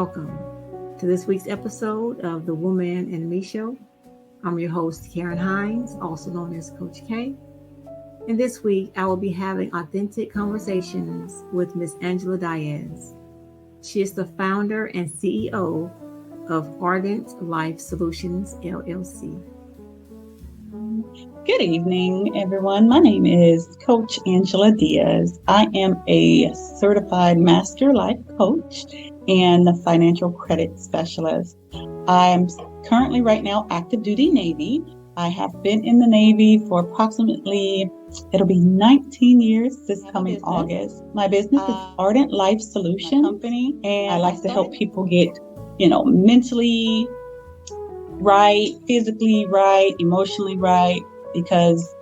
welcome to this week's episode of the Woman and Me Show. I'm your host, Karen Hines, also known as Coach K. And this week, I will be having authentic conversations with Miss Angela Diaz. She is the founder and CEO of Ardent Life Solutions, LLC. Good evening, everyone. My name is Coach Angela Diaz. I am a certified master life coach and a financial credit specialist. I'm currently right now active duty Navy. I have been in the Navy for approximately, it'll be 19 years this coming August. My business is Ardent Life Solutions company, and I like to help people get, mentally right, physically right, emotionally right, because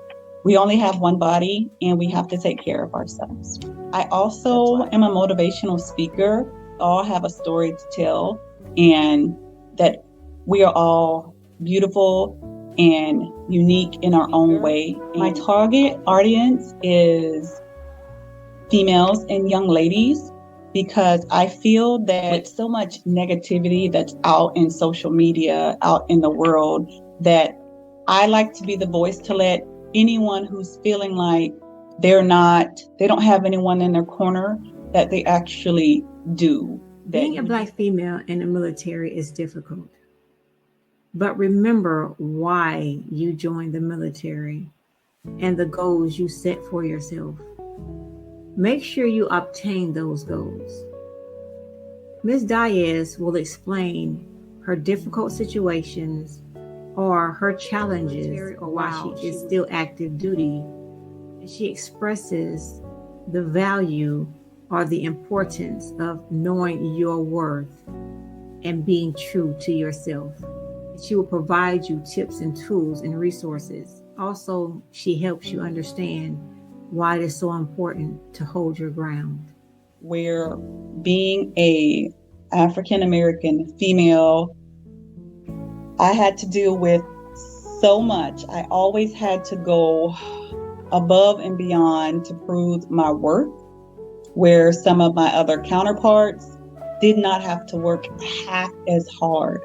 we only have one body and we have to take care of ourselves. I also am a motivational speaker. All have a story to tell, and that we are all beautiful and unique in our own way. My target audience is females and young ladies, because I feel that with so much negativity that's out in social media, out in the world, that I like to be the voice to let anyone who's feeling like they don't have anyone in their corner, that they actually do. Being a Black female in the military is difficult. But remember why you joined the military and the goals you set for yourself. Make sure you obtain those goals. Ms. Diaz will explain her difficult situations or her challenges while she is still active duty. She expresses the value or the importance of knowing your worth and being true to yourself. She will provide you tips and tools and resources. Also, she helps you understand why it is so important to hold your ground. Where being a African American female, I had to deal with so much. I always had to go above and beyond to prove my worth, where some of my other counterparts did not have to work half as hard.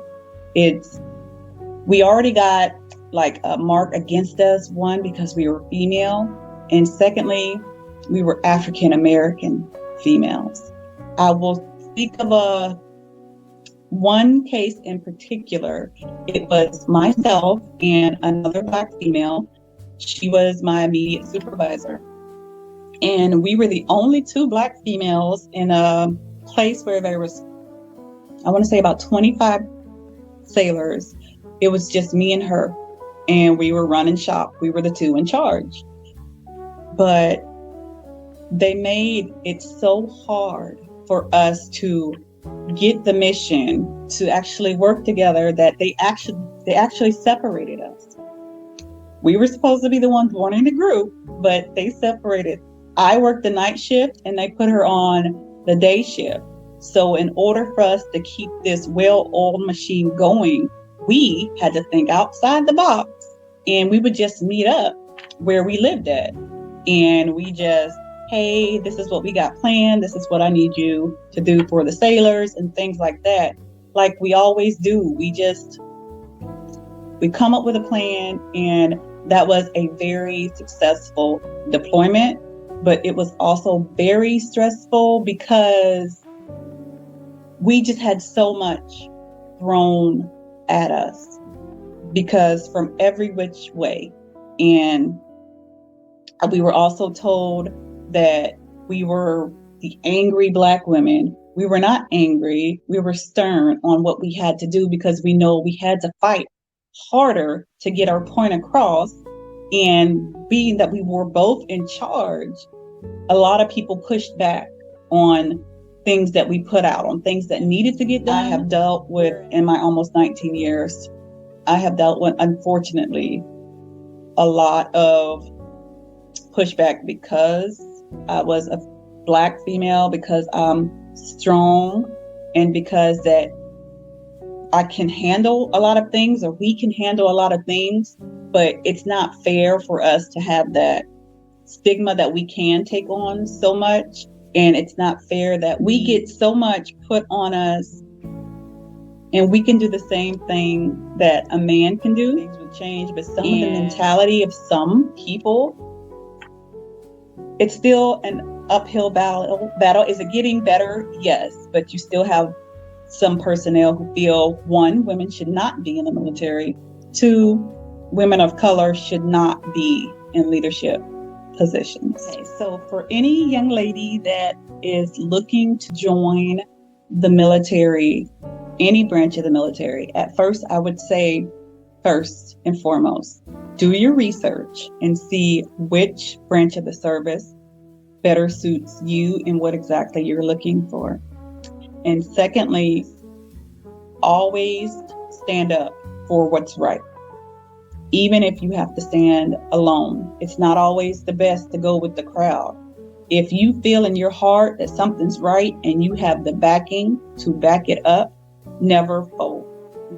We already got like a mark against us, one, because we were female, and secondly, we were African American females. I will speak of one case in particular. It was myself and another Black female. She was my immediate supervisor. And we were the only two Black females in a place where there was, I want to say, about 25 sailors. It was just me and her, and we were running shop. We were the two in charge. But they made it so hard for us to get the mission to actually work together that they actually separated us. We were supposed to be the ones running the group, but they separated. I worked the night shift and they put her on the day shift. So in order for us to keep this well-oiled machine going, we had to think outside the box, and we would just meet up where we lived at. And we just, hey, this is what we got planned. This is what I need you to do for the sailors and things like that. Like we always do. We come up with a plan, and that was a very successful deployment, but it was also very stressful because we just had so much thrown at us, because from every which way. And we were also told that we were the angry Black women. We were not angry. We were stern on what we had to do, because we know we had to fight harder to get our point across. And being that we were both in charge, a lot of people pushed back on things that we put out, on things that needed to get done. I have dealt with, in my almost 19 years, I have dealt with, unfortunately, a lot of pushback because I was a Black female, because I'm strong, and because that I can handle a lot of things, or we can handle a lot of things, but it's not fair for us to have that stigma that we can take on so much. And it's not fair that we get so much put on us And we can do the same thing that a man can do. Things would change, but some of the mentality of some people, it's still an uphill battle. Is it getting better? Yes, but you still have some personnel who feel, one, women should not be in the military. Two, women of color should not be in leadership positions. Okay, so for any young lady that is looking to join the military, any branch of the military, at first I would say, first and foremost, do your research and see which branch of the service better suits you and what exactly you're looking for. And secondly, always stand up for what's right. Even if you have to stand alone, it's not always the best to go with the crowd. If you feel in your heart that something's right and you have the backing to back it up, never fold.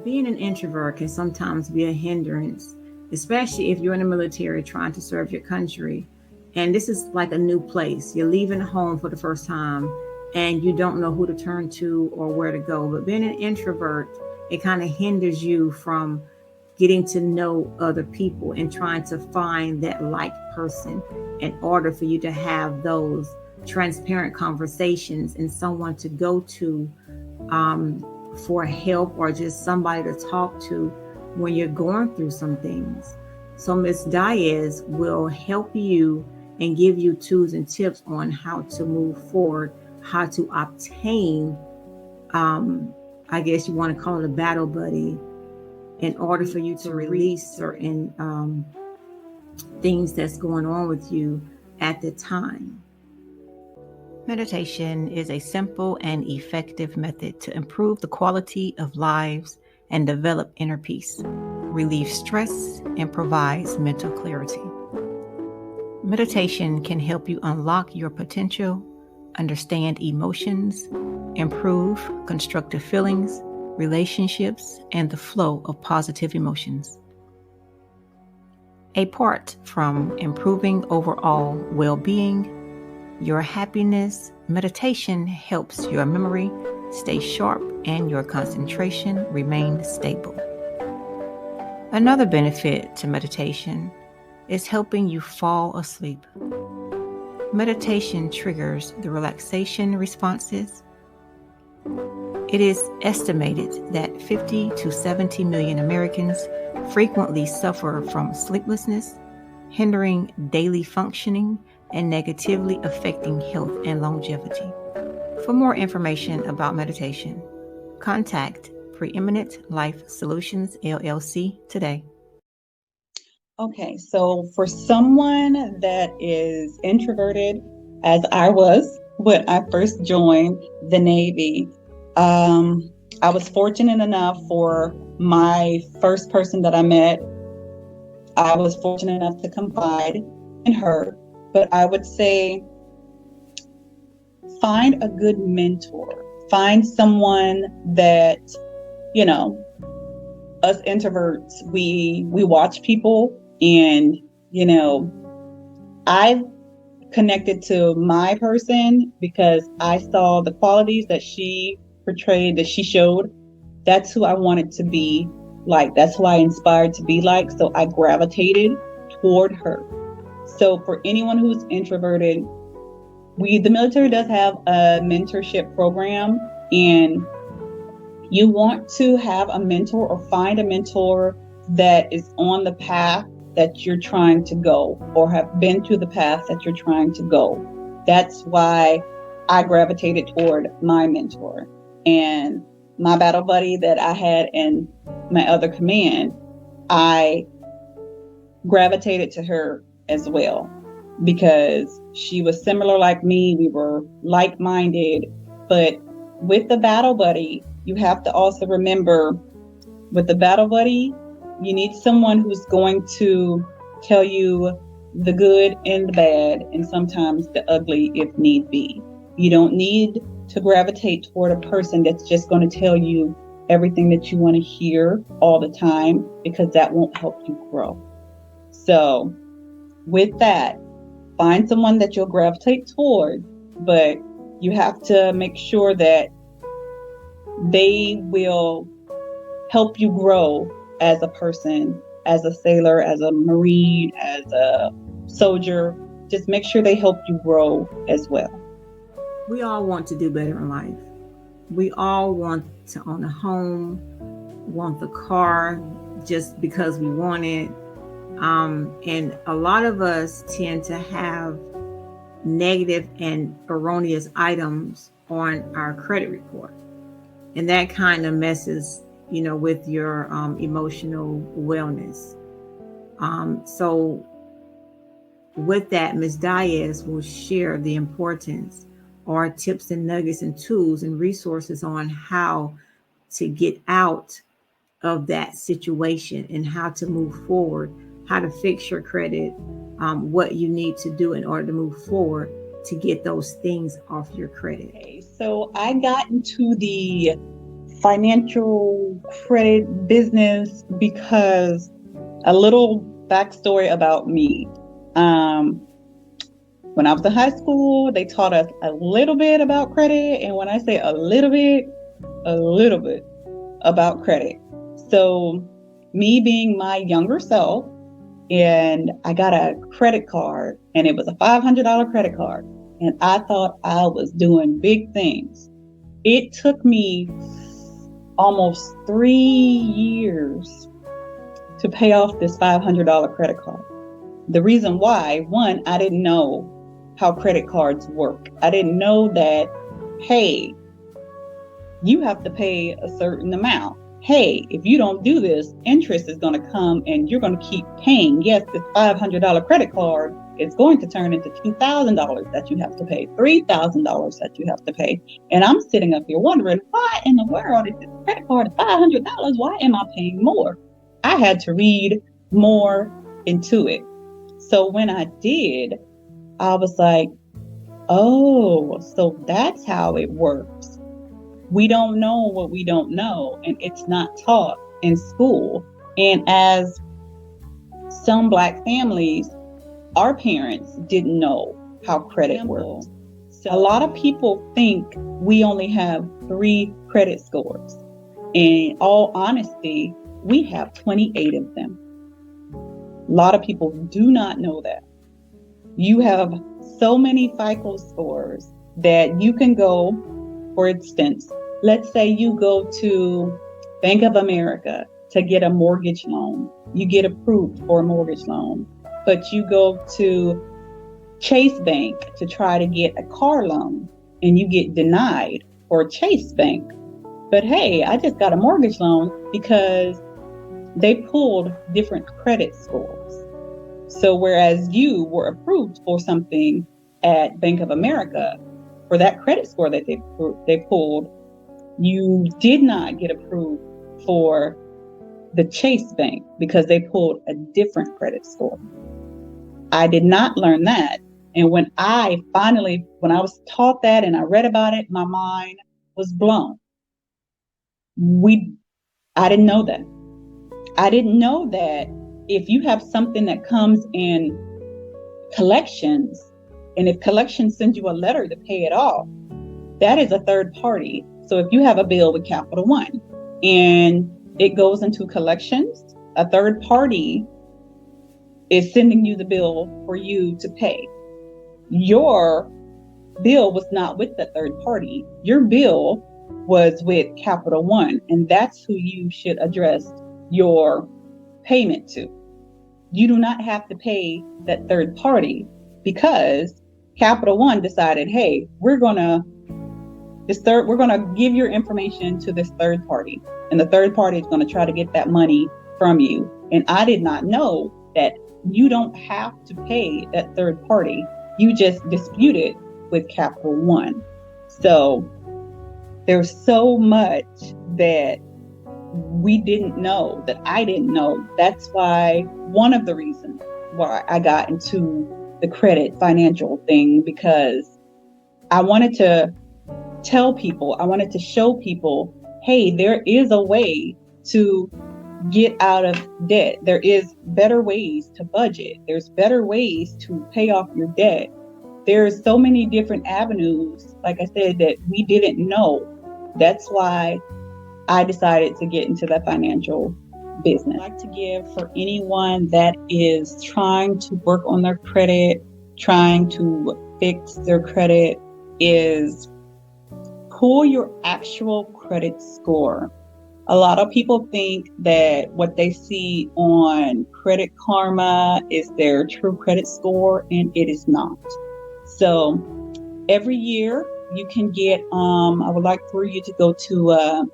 Being an introvert can sometimes be a hindrance, especially if you're in the military trying to serve your country. And this is like a new place. You're leaving home for the first time and you don't know who to turn to or where to go. But being an introvert, it kind of hinders you from getting to know other people and trying to find that like person in order for you to have those transparent conversations and someone to go to for help or just somebody to talk to when you're going through some things. So Ms. Diaz will help you and give you tools and tips on how to move forward, how to obtain, I guess you want to call it a battle buddy, in order for you to release certain things that's going on with you at the time. Meditation is a simple and effective method to improve the quality of lives and develop inner peace, relieve stress, and provides mental clarity. Meditation can help you unlock your potential, understand emotions, improve constructive feelings, relationships, and the flow of positive emotions. Apart from improving overall well-being, your happiness, meditation helps your memory stay sharp and your concentration remain stable. Another benefit to meditation is helping you fall asleep. Meditation triggers the relaxation responses. It is estimated that 50 to 70 million Americans frequently suffer from sleeplessness, hindering daily functioning and negatively affecting health and longevity. For more information about meditation, contact Preeminent Life Solutions LLC today. Okay, so for someone that is introverted, as I was when I first joined the Navy, I was fortunate enough for my first person that I met, I was fortunate enough to confide in her. But I would say find a good mentor. Find someone that, us introverts, we watch people and, I've connected to my person because I saw the qualities that she portrayed, that she showed. That's who I wanted to be like. That's who I inspired to be like. So I gravitated toward her. So for anyone who's introverted, the military does have a mentorship program, and you want to have a mentor or find a mentor that is on the path that you're trying to go or have been to the path that you're trying to go. That's why I gravitated toward my mentor. And my battle buddy that I had in my other command, I gravitated to her as well because she was similar like me. We were like-minded. But with the battle buddy, you have to also remember, with the battle buddy, you need someone who's going to tell you the good and the bad, and sometimes the ugly if need be. You don't need to gravitate toward a person that's just going to tell you everything that you want to hear all the time, because that won't help you grow. So with that, find someone that you'll gravitate toward, but you have to make sure that they will help you grow as a person, as a sailor, as a Marine, as a soldier. Just make sure they help you grow as well. We all want to do better in life. We all want to own a home, want the car just because we want it. And a lot of us tend to have negative and erroneous items on our credit report. And that kind of messes, with your emotional wellness. So with that, Ms. Diaz will share the importance or tips and nuggets and tools and resources on how to get out of that situation and how to move forward, how to fix your credit, what you need to do in order to move forward to get those things off your credit. Okay, so I got into the financial credit business because a little backstory about me. When I was in high school, they taught us a little bit about credit. And when I say a little bit about credit. So me being my younger self, and I got a credit card, and it was a $500 credit card. And I thought I was doing big things. It took me almost 3 years to pay off this $500 credit card. The reason why, one, I didn't know how credit cards work. I didn't know that, hey, you have to pay a certain amount. Hey, if you don't do this, interest is going to come and you're going to keep paying. Yes, this $500 credit card is going to turn into $2,000 that you have to pay, $3,000 that you have to pay. And I'm sitting up here wondering, why in the world is this credit card $500? Why am I paying more? I had to read more into it. So when I did, I was like, oh, so that's how it works. We don't know what we don't know, and it's not taught in school. And as some Black families, our parents didn't know how credit works. So a lot of people think we only have 3 credit scores. In all honesty, we have 28 of them. A lot of people do not know that. You have so many FICO scores that you can go, for instance, let's say you go to Bank of America to get a mortgage loan. You get approved for a mortgage loan, but you go to Chase Bank to try to get a car loan and you get denied for Chase Bank. But hey, I just got a mortgage loan because they pulled different credit scores. So whereas you were approved for something at Bank of America for that credit score that they pulled, you did not get approved for the Chase Bank because they pulled a different credit score. I did not learn that. And when I was taught that and I read about it, my mind was blown. I didn't know that. I didn't know that if you have something that comes in collections, and if collections send you a letter to pay it off, that is a third party. So if you have a bill with Capital One and it goes into collections, a third party is sending you the bill for you to pay. Your bill was not with the third party. Your bill was with Capital One, and that's who you should address your payment to. You do not have to pay that third party because Capital One decided, hey, we're gonna give your information to this third party, and the third party is gonna try to get that money from you. And I did not know that you don't have to pay that third party. You just dispute it with Capital One. So there's so much that we didn't know, that I didn't know. That's why one of the reasons why I got into the credit financial thing, because I wanted to tell people, I wanted to show people, hey, there is a way to get out of debt. There is better ways to budget. There's better ways to pay off your debt. There's so many different avenues, like I said, that we didn't know. That's why I decided to get into the financial business. I'd like to give for anyone that is trying to work on their credit, trying to fix their credit, is pull your actual credit score. A lot of people think that what they see on Credit Karma is their true credit score, and it is not. So every year you can get, I would like for you to go to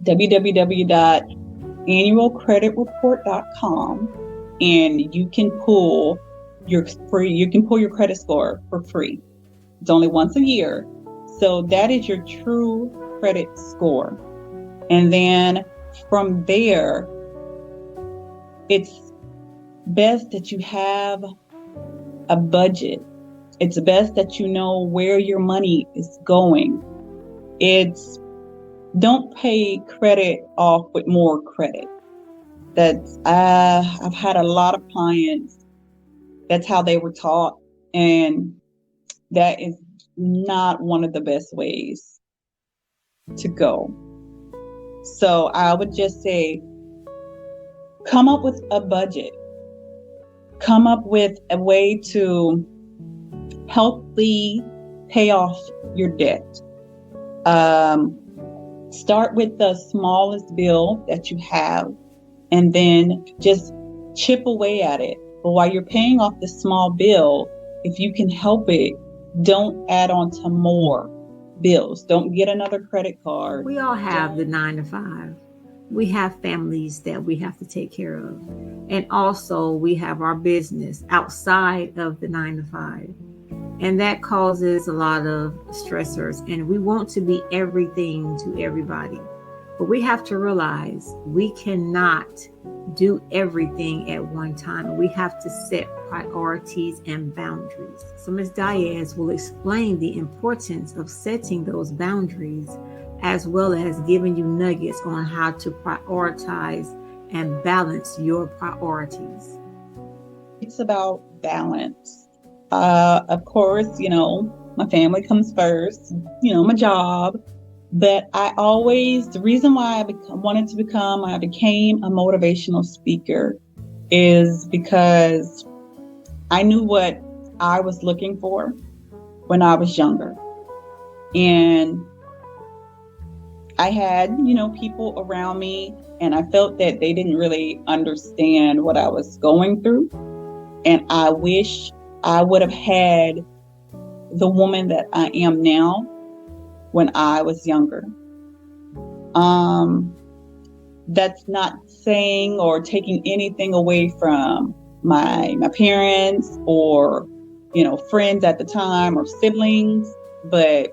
www.annualcreditreport.com, and you can pull your credit score for free. It's only once a year. So that is your true credit score. And then from there, it's best that you have a budget. It's best that you know where your money is going. Don't pay credit off with more credit. I've had a lot of clients, that's how they were taught, and that is not one of the best ways to go. So I would just say, come up with a budget. Come up with a way to healthily pay off your debt. Start with the smallest bill that you have, and then just chip away at it. But while you're paying off the small bill, if you can help it, don't add on to more bills. Don't get another credit card. We all have the 9 to 5. We have families that we have to take care of. And also we have our business outside of the 9 to 5. And that causes a lot of stressors. And we want to be everything to everybody. But we have to realize we cannot do everything at one time. We have to set priorities and boundaries. So Ms. Diaz will explain the importance of setting those boundaries, as well as giving you nuggets on how to prioritize and balance your priorities. It's about balance. Of course, my family comes first, my job. But the reason why I became a motivational speaker is because I knew what I was looking for when I was younger. And I had, people around me, and I felt that they didn't really understand what I was going through. And I wish I would have had the woman that I am now when I was younger. That's not saying or taking anything away from my parents or, friends at the time or siblings, but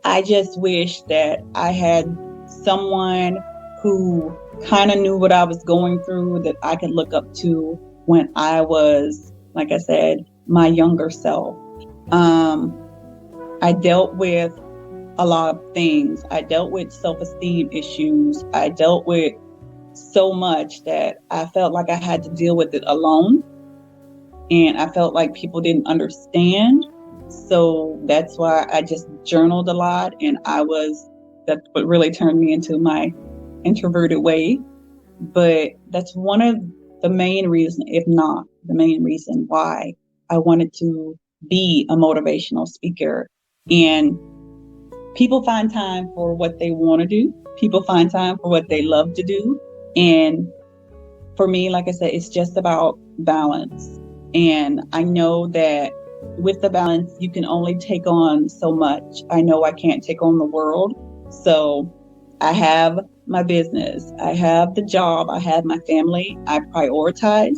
I just wish that I had someone who kind of knew what I was going through, that I could look up to when I was, like I said, my younger self. I dealt with a lot of things. I dealt with self-esteem issues. I dealt with so much that I felt like I had to deal with it alone. And I felt like people didn't understand. So that's why I just journaled a lot. And that's what really turned me into my introverted way. But that's one of the main reasons, if not the main reason, why I wanted to be a motivational speaker. And people find time for what they want to do. People find time for what they love to do. And for me, like I said, it's just about balance. And I know that with the balance, you can only take on so much. I know I can't take on the world. So I have my business, I have the job, I have my family, I prioritize,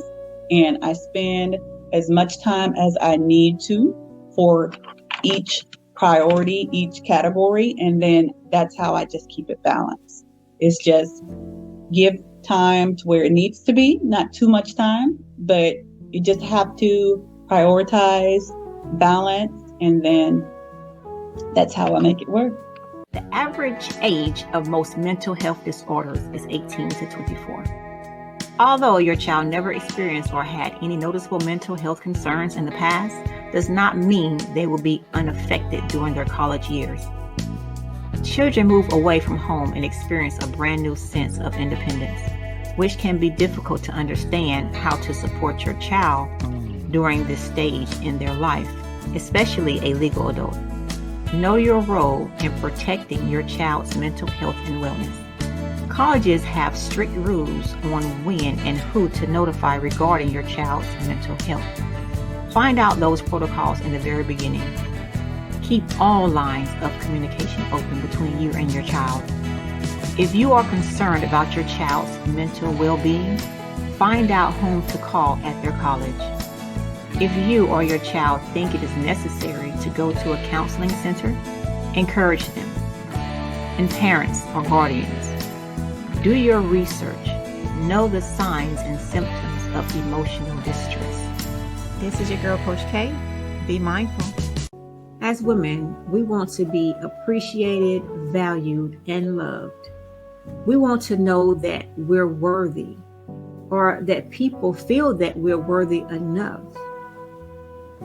and I spend as much time as I need to for each priority, each category. And then that's how I just keep it balanced. It's just give time to where it needs to be, not too much time, but you just have to prioritize, balance, and then that's how I make it work. The average age of most mental health disorders is 18 to 24. Although your child never experienced or had any noticeable mental health concerns in the past, does not mean they will be unaffected during their college years. Children move away from home and experience a brand new sense of independence, which can be difficult to understand how to support your child during this stage in their life, especially a legal adult. Know your role in protecting your child's mental health and wellness. Colleges have strict rules on when and who to notify regarding your child's mental health. Find out those protocols in the very beginning. Keep all lines of communication open between you and your child. If you are concerned about your child's mental well-being, find out whom to call at their college. If you or your child think it is necessary to go to a counseling center, encourage them. And parents or guardians, do your research. Know the signs and symptoms of emotional distress. This is your girl, Coach K. Be mindful. As women, we want to be appreciated, valued, and loved. We want to know that we're worthy, or that people feel that we're worthy enough.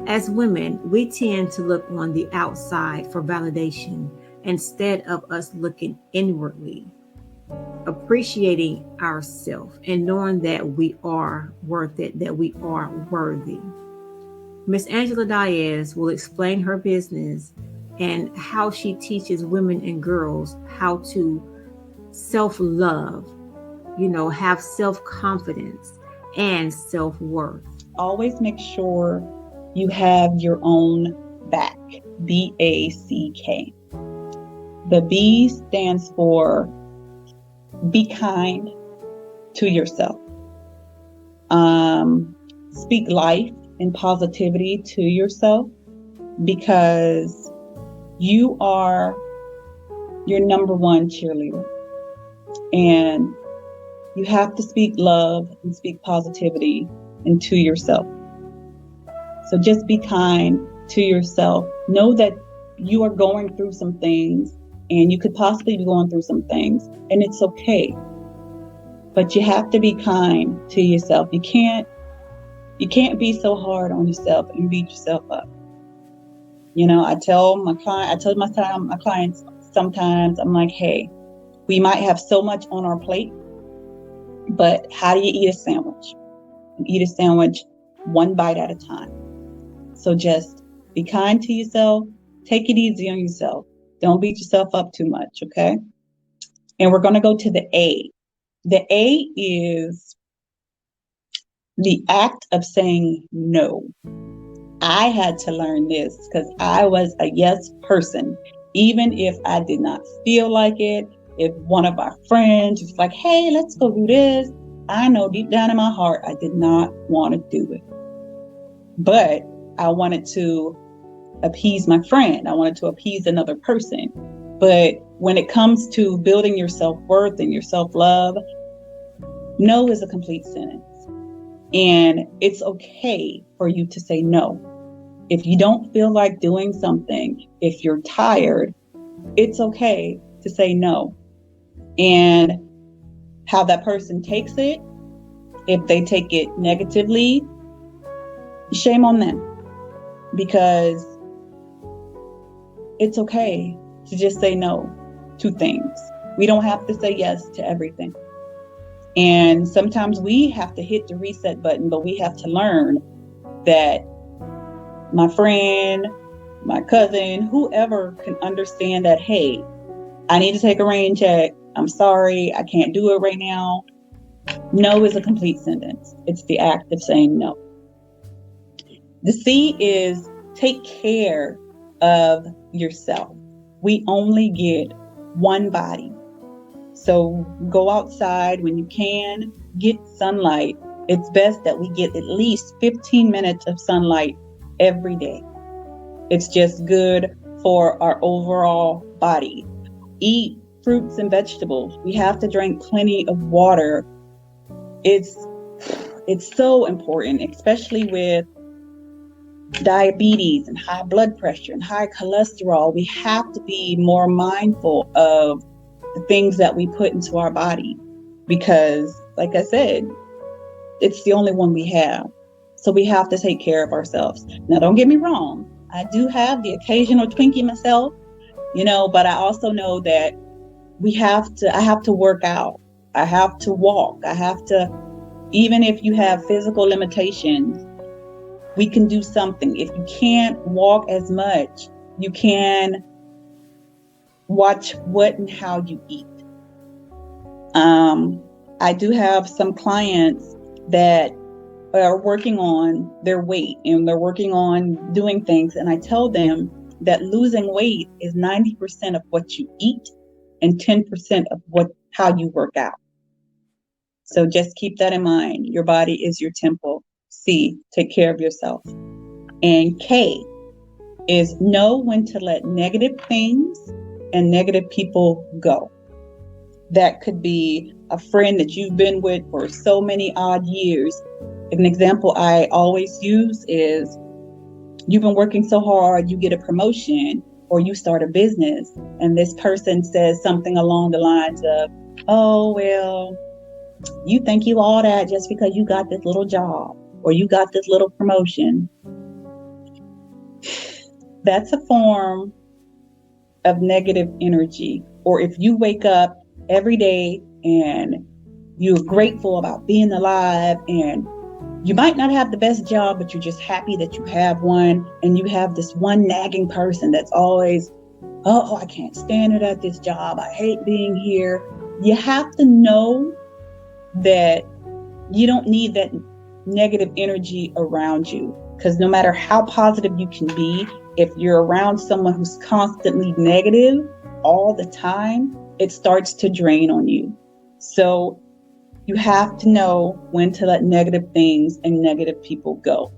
As women, we tend to look on the outside for validation instead of us looking inwardly, appreciating ourselves and knowing that we are worth it, that we are worthy. Miss Angela Diaz will explain her business and how she teaches women and girls how to self-love, have self-confidence and self-worth. Always make sure you have your own back, BACK. The B stands for be kind to yourself. Speak life and positivity to yourself, because you are your number one cheerleader. And you have to speak love and speak positivity into yourself. So just be kind to yourself. Know that you are going through some things, and you could possibly be going through some things, and it's okay. But you have to be kind to yourself. You can't be so hard on yourself and beat yourself up. I tell my clients sometimes, I'm like, hey, we might have so much on our plate, but how do you eat a sandwich? You eat a sandwich one bite at a time. So just be kind to yourself. Take it easy on yourself. Don't beat yourself up too much, okay? And we're going to go to the A. The A is the act of saying no. I had to learn this because I was a yes person. Even if I did not feel like it, if one of our friends was like, hey, let's go do this, I know deep down in my heart, I did not want to do it. But I wanted to appease my friend. I wanted to appease another person. But when it comes to building your self-worth and your self-love, no is a complete sentence. And it's okay for you to say no. If you don't feel like doing something, if you're tired, it's okay to say no. And how that person takes it, if they take it negatively, shame on them. Because it's okay to just say no to things. We don't have to say yes to everything. And sometimes we have to hit the reset button, but we have to learn that my friend, my cousin, whoever can understand that, hey, I need to take a rain check. I'm sorry, I can't do it right now. No is a complete sentence. It's the act of saying no. The C is take care of yourself. We only get one body. So go outside when you can, get sunlight. It's best that we get at least 15 minutes of sunlight every day. It's just good for our overall body. Eat fruits and vegetables. We have to drink plenty of water. It's so important, especially with diabetes and high blood pressure and high cholesterol. We have to be more mindful of the things that we put into our body, because, like I said, it's the only one we have. So we have to take care of ourselves. Now, don't get me wrong. I do have the occasional Twinkie myself, But I also know that I have to work out. I have to walk. Even if you have physical limitations, we can do something. If you can't walk as much, you can watch what and how you eat. I do have some clients that are working on their weight and they're working on doing things. And I tell them that losing weight is 90% of what you eat and 10% of how you work out. So just keep that in mind. Your body is your temple. C, take care of yourself. And K is know when to let negative things and negative people go. That could be a friend that you've been with for so many odd years. An example I always use is you've been working so hard, you get a promotion or you start a business, and this person says something along the lines of, oh, well, you think you all that just because you got this little job or you got this little promotion. That's a form of negative energy. Or if you wake up every day and you're grateful about being alive, and you might not have the best job, but you're just happy that you have one, and you have this one nagging person that's always, oh, I can't stand it at this job. I hate being here. You have to know that you don't need that negative energy around you, because no matter how positive you can be, if you're around someone who's constantly negative all the time, it starts to drain on you. So you have to know when to let negative things and negative people go.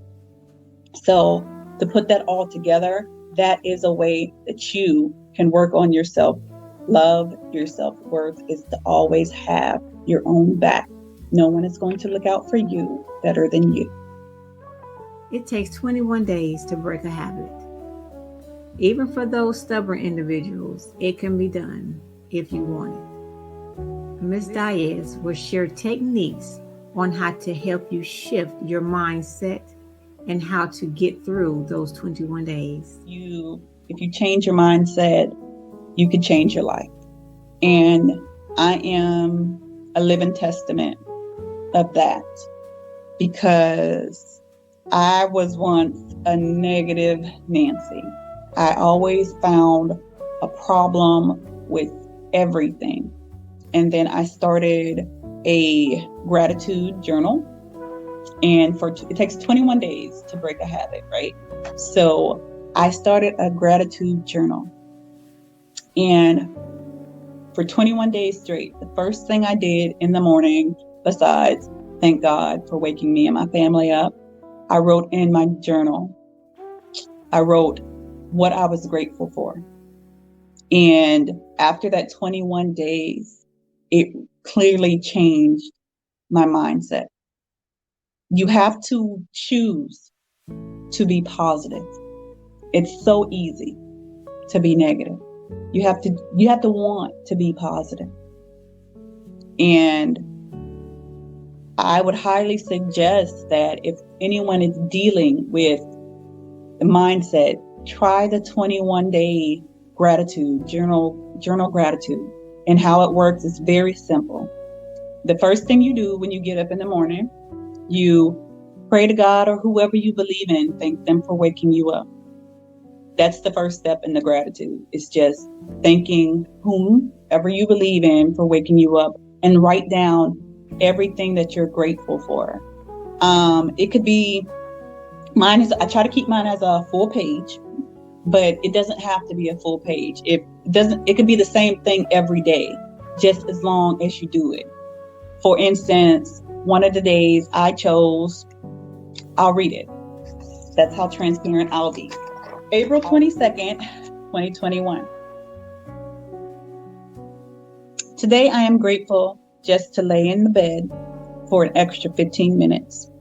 So to put that all together, that is a way that you can work on your self-love. Your self-worth is to always have your own back. No one is going to look out for you better than you. It takes 21 days to break a habit. Even for those stubborn individuals, it can be done if you want it. Ms. Diaz will share techniques on how to help you shift your mindset and how to get through those 21 days. If you change your mindset, you can change your life. And I am a living testament of that, because I was once a negative Nancy. I always found a problem with everything. And then I started a gratitude journal. And it takes 21 days to break a habit, right? So I started a gratitude journal. And for 21 days straight, the first thing I did in the morning, besides thank God for waking me and my family up, I wrote in my journal, I wrote what I was grateful for. And after that 21 days, it clearly changed my mindset. You have to choose to be positive. It's so easy to be negative. You have to want to be positive. And I would highly suggest that if anyone is dealing with the mindset, try the 21-day gratitude journal gratitude. And how it works is very simple. The first thing you do when you get up in the morning, you pray to God or whoever you believe in, thank them for waking you up. That's the first step in the gratitude. It's just thanking whomever you believe in for waking you up, and write down everything that you're grateful for. It could be, I try to keep mine as a full page, but it doesn't have to be a full page. It could be the same thing every day, just as long as you do it. For instance, one of the days I chose, I'll read it. That's how transparent I'll be. April 22nd, 2021. Today I am grateful just to lay in the bed for an extra 15 minutes.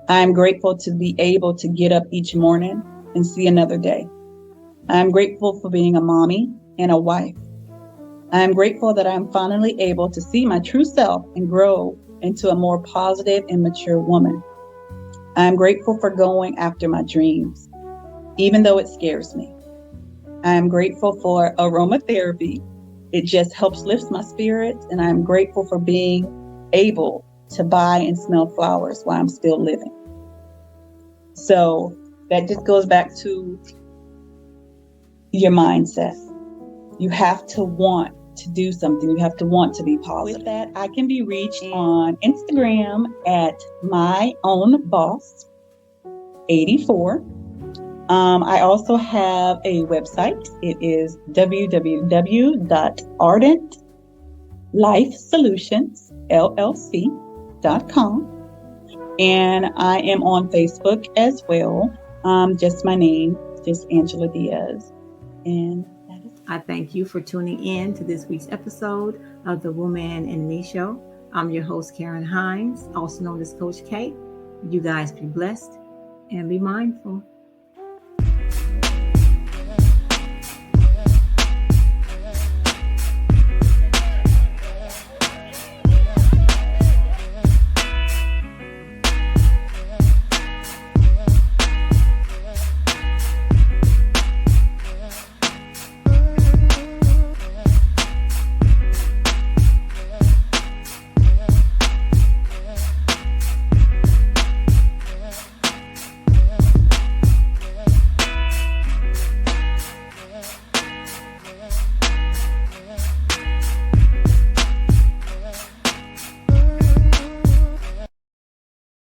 I am grateful to be able to get up each morning and see another day. I am grateful for being a mommy and a wife. I am grateful that I am finally able to see my true self and grow into a more positive and mature woman. I am grateful for going after my dreams, even though it scares me. I'm grateful for aromatherapy. It just helps lift my spirits, and I'm grateful for being able to buy and smell flowers while I'm still living. So that just goes back to your mindset. You have to want to do something. You have to want to be positive. With that, I can be reached on Instagram at myownboss84. I also have a website. It is www.ardentlifesolutionsllc.com. And I am on Facebook as well. Just my name, just Angela Diaz. And that is. I thank you for tuning in to this week's episode of the Woman in Me Show. I'm your host, Karen Hines, also known as Coach K. You guys be blessed and be mindful.